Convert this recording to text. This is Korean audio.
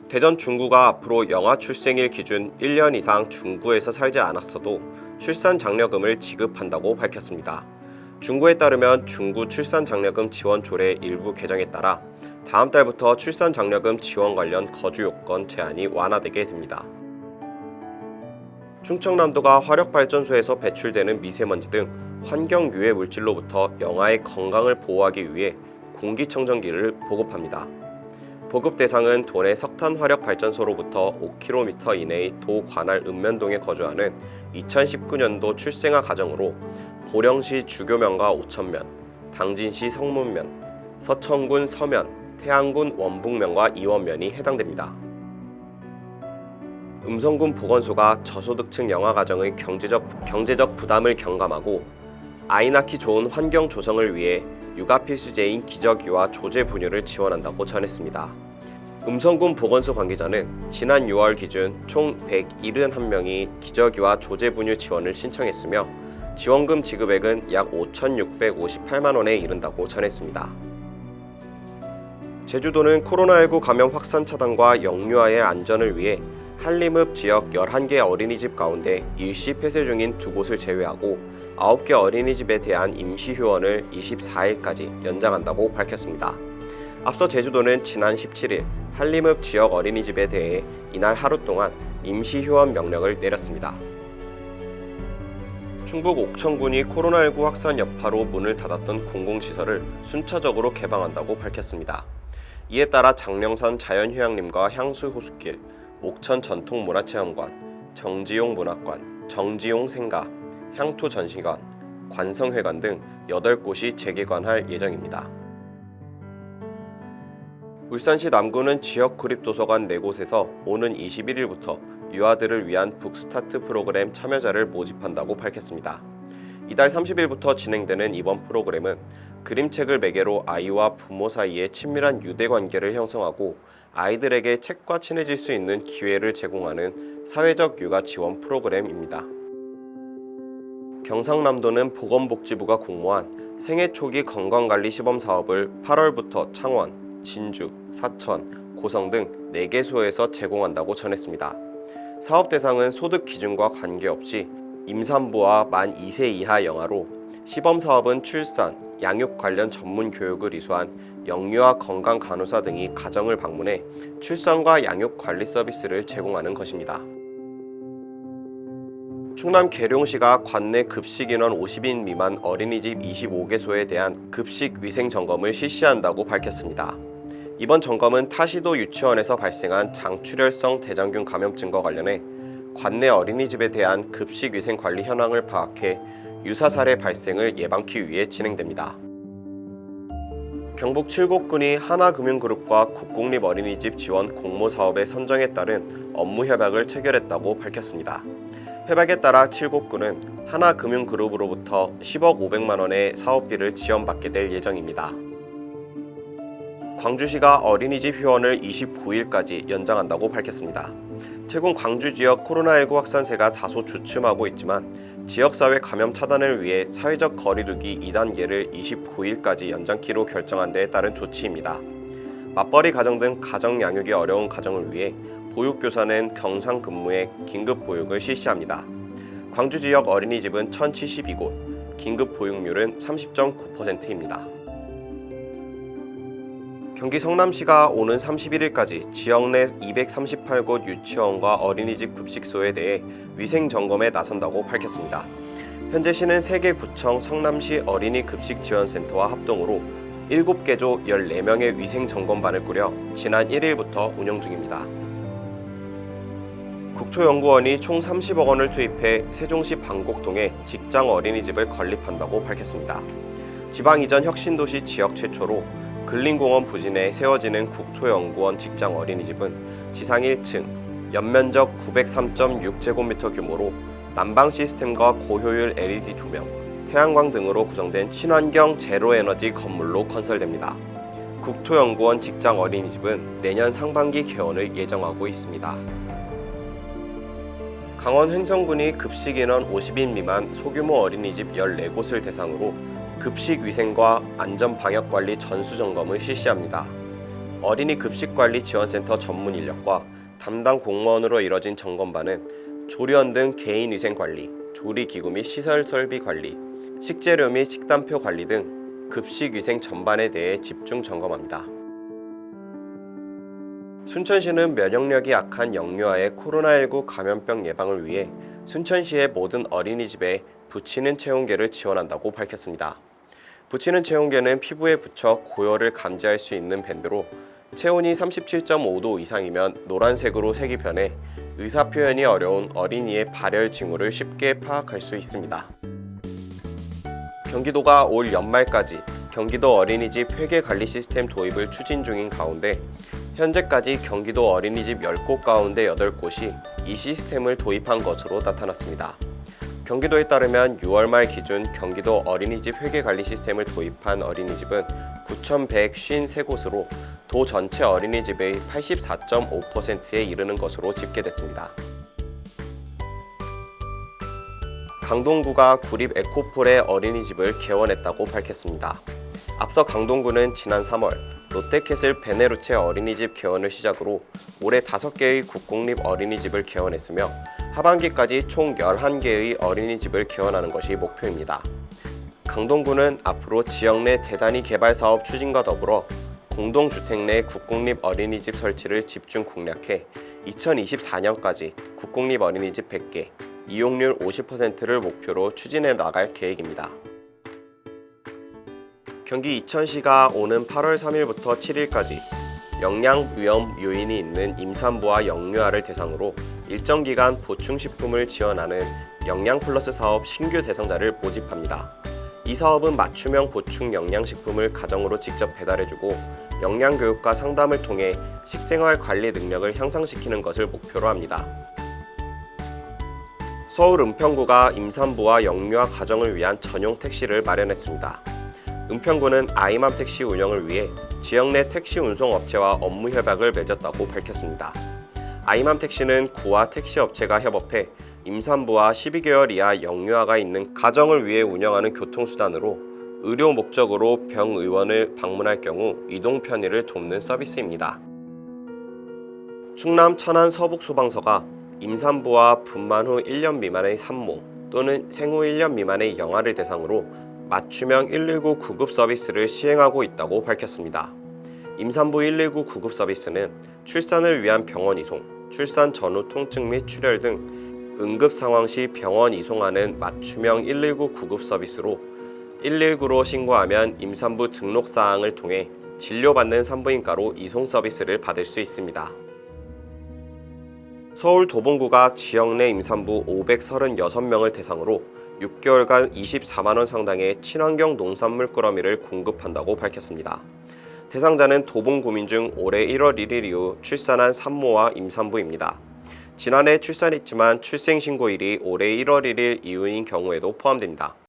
대전 중구가 앞으로 영아 출생일 기준 1년 이상 중구에서 살지 않았어도 출산 장려금을 지급한다고 밝혔습니다. 중구에 따르면 중구 출산 장려금 지원 조례 일부 개정에 따라 다음 달부터 출산 장려금 지원 관련 거주 요건 제한이 완화되게 됩니다. 충청남도가 화력발전소에서 배출되는 미세먼지 등 환경 유해 물질로부터 영아의 건강을 보호하기 위해 공기청정기를 보급합니다. 보급 대상은 도내 석탄 화력 발전소로부터 5km 이내의 도 관할 읍면동에 거주하는 2019년도 출생아 가정으로 보령시 주교면과 오천면, 당진시 성문면, 서천군 서면, 태안군 원북면과 이원면이 해당됩니다. 음성군 보건소가 저소득층 영아 가정의 경제적 부담을 경감하고 아이 낳기 좋은 환경 조성을 위해 육아 필수제인 기저귀와 조제 분유를 지원한다고 전했습니다. 음성군 보건소 관계자는 지난 6월 기준 총 171명이 기저귀와 조제 분유 지원을 신청했으며 지원금 지급액은 약 5,658만 원에 이른다고 전했습니다. 제주도는 코로나19 감염 확산 차단과 영유아의 안전을 위해 한림읍 지역 11개 어린이집 가운데 일시 폐쇄 중인 2곳을 제외하고 9개 어린이집에 대한 임시 휴원을 24일까지 연장한다고 밝혔습니다. 앞서 제주도는 지난 17일 한림읍 지역 어린이집에 대해 이날 하루 동안 임시 휴원 명령을 내렸습니다. 충북 옥천군이 코로나19 확산 여파로 문을 닫았던 공공시설을 순차적으로 개방한다고 밝혔습니다. 이에 따라 장령산 자연휴양림과 향수호수길, 옥천 전통문화체험관, 정지용 문학관, 정지용 생가, 향토 전시관, 관성회관 등 8곳이 재개관할 예정입니다. 울산시 남구는 지역 구립도서관 4곳에서 오는 21일부터 유아들을 위한 북스타트 프로그램 참여자를 모집한다고 밝혔습니다. 이달 30일부터 진행되는 이번 프로그램은 그림책을 매개로 아이와 부모 사이에 친밀한 유대관계를 형성하고 아이들에게 책과 친해질 수 있는 기회를 제공하는 사회적 육아 지원 프로그램입니다. 경상남도는 보건복지부가 공모한 생애 초기 건강관리 시범 사업을 8월부터 창원, 진주, 사천, 고성 등 4개소에서 제공한다고 전했습니다. 사업 대상은 소득 기준과 관계없이 임산부와 만 2세 이하 영아로 시범 사업은 출산, 양육 관련 전문 교육을 이수한 영유아 건강 간호사 등이 가정을 방문해 출산과 양육 관리 서비스를 제공하는 것입니다. 충남 계룡시가 관내 급식 인원 50인 미만 어린이집 25개소에 대한 급식 위생 점검을 실시한다고 밝혔습니다. 이번 점검은 타시도 유치원에서 발생한 장출혈성 대장균 감염증과 관련해 관내 어린이집에 대한 급식 위생 관리 현황을 파악해 유사 사례 발생을 예방하기 위해 진행됩니다. 경북 칠곡군이 하나금융그룹과 국공립 어린이집 지원 공모 사업의 선정에 따른 업무 협약을 체결했다고 밝혔습니다. 협약에 따라 칠곡군은 하나금융그룹으로부터 10억 500만 원의 사업비를 지원받게 될 예정입니다. 광주시가 어린이집 휴원을 29일까지 연장한다고 밝혔습니다. 최근 광주 지역 코로나19 확산세가 다소 주춤하고 있지만 지역사회 감염 차단을 위해 사회적 거리두기 2단계를 29일까지 연장키로 결정한 데에 따른 조치입니다. 맞벌이 가정 등 가정 양육이 어려운 가정을 위해 보육교사는 경상 근무에 긴급 보육을 실시합니다. 광주 지역 어린이집은 1072곳, 긴급 보육률은 30.9%입니다. 경기 성남시가 오는 31일까지 지역 내 238곳 유치원과 어린이집 급식소에 대해 위생 점검에 나선다고 밝혔습니다. 현재 시는 3개 구청 성남시 어린이 급식 지원센터와 합동으로 7개조 14명의 위생 점검반을 꾸려 지난 1일부터 운영 중입니다. 국토연구원이 총 30억 원을 투입해 세종시 방곡동에 직장 어린이집을 건립한다고 밝혔습니다. 지방 이전 혁신도시 지역 최초로 근린공원 부진에 세워지는 국토연구원 직장 어린이집은 지상 1층, 연면적 903.6제곱미터 규모로 난방 시스템과 고효율 LED 조명, 태양광 등으로 구성된 친환경 제로에너지 건물로 건설됩니다. 국토연구원 직장 어린이집은 내년 상반기 개원을 예정하고 있습니다. 강원 횡성군이 급식 인원 50인 미만 소규모 어린이집 14곳을 대상으로 급식 위생과 안전 방역 관리 전수 점검을 실시합니다. 어린이 급식관리 지원센터 전문 인력과 담당 공무원으로 이뤄진 점검반은 조리원 등 개인위생관리, 조리기구 및 시설 설비 관리, 식재료 및 식단표 관리 등 급식위생 전반에 대해 집중 점검합니다. 순천시는 면역력이 약한 영유아의 코로나19 감염병 예방을 위해 순천시의 모든 어린이집에 붙이는 체온계를 지원한다고 밝혔습니다. 붙이는 체온계는 피부에 붙여 고열을 감지할 수 있는 밴드로 체온이 37.5도 이상이면 노란색으로 색이 변해 의사표현이 어려운 어린이의 발열 징후를 쉽게 파악할 수 있습니다. 경기도가 올 연말까지 경기도 어린이집 회계관리 시스템 도입을 추진 중인 가운데 현재까지 경기도 어린이집 10곳 가운데 8곳이 이 시스템을 도입한 것으로 나타났습니다. 경기도에 따르면 6월 말 기준 경기도 어린이집 회계관리 시스템을 도입한 어린이집은 9,153곳으로 도 전체 어린이집의 84.5%에 이르는 것으로 집계됐습니다. 강동구가 구립 에코폴의 어린이집을 개원했다고 밝혔습니다. 앞서 강동구는 지난 3월 롯데캐슬 베네루체 어린이집 개원을 시작으로 올해 5개의 국공립 어린이집을 개원했으며 하반기까지 총 11개의 어린이집을 개원하는 것이 목표입니다. 강동구는 앞으로 지역 내 대단위 개발 사업 추진과 더불어 공동주택 내 국공립 어린이집 설치를 집중 공략해 2024년까지 국공립 어린이집 100개, 이용률 50%를 목표로 추진해 나갈 계획입니다. 경기 이천시가 오는 8월 3일부터 7일까지 영양 위험 요인이 있는 임산부와 영유아를 대상으로 일정 기간 보충식품을 지원하는 영양플러스 사업 신규 대상자를 모집합니다. 이 사업은 맞춤형 보충 영양식품을 가정으로 직접 배달해주고 영양교육과 상담을 통해 식생활 관리 능력을 향상시키는 것을 목표로 합니다. 서울 은평구가 임산부와 영유아 가정을 위한 전용 택시를 마련했습니다. 은평구는 아이맘 택시 운영을 위해 지역 내 택시 운송 업체와 업무 협약을 맺었다고 밝혔습니다. 아이맘 택시는 구와 택시 업체가 협업해 임산부와 12개월 이하 영유아가 있는 가정을 위해 운영하는 교통수단으로 의료 목적으로 병의원을 방문할 경우 이동 편의를 돕는 서비스입니다. 충남 천안 서북소방서가 임산부와 분만 후 1년 미만의 산모 또는 생후 1년 미만의 영아를 대상으로 맞춤형 119 구급 서비스를 시행하고 있다고 밝혔습니다. 임산부 119 구급 서비스는 출산을 위한 병원 이송, 출산 전후 통증 및 출혈 등 응급 상황 시 병원 이송하는 맞춤형 119 구급 서비스로 119로 신고하면 임산부 등록 사항을 통해 진료받는 산부인과로 이송 서비스를 받을 수 있습니다. 서울 도봉구가 지역 내 임산부 536명을 대상으로 6개월간 24만 원 상당의 친환경 농산물 꾸러미를 공급한다고 밝혔습니다. 대상자는 도봉구민 중 올해 1월 1일 이후 출산한 산모와 임산부입니다. 지난해 출산했지만 출생신고일이 올해 1월 1일 이후인 경우에도 포함됩니다.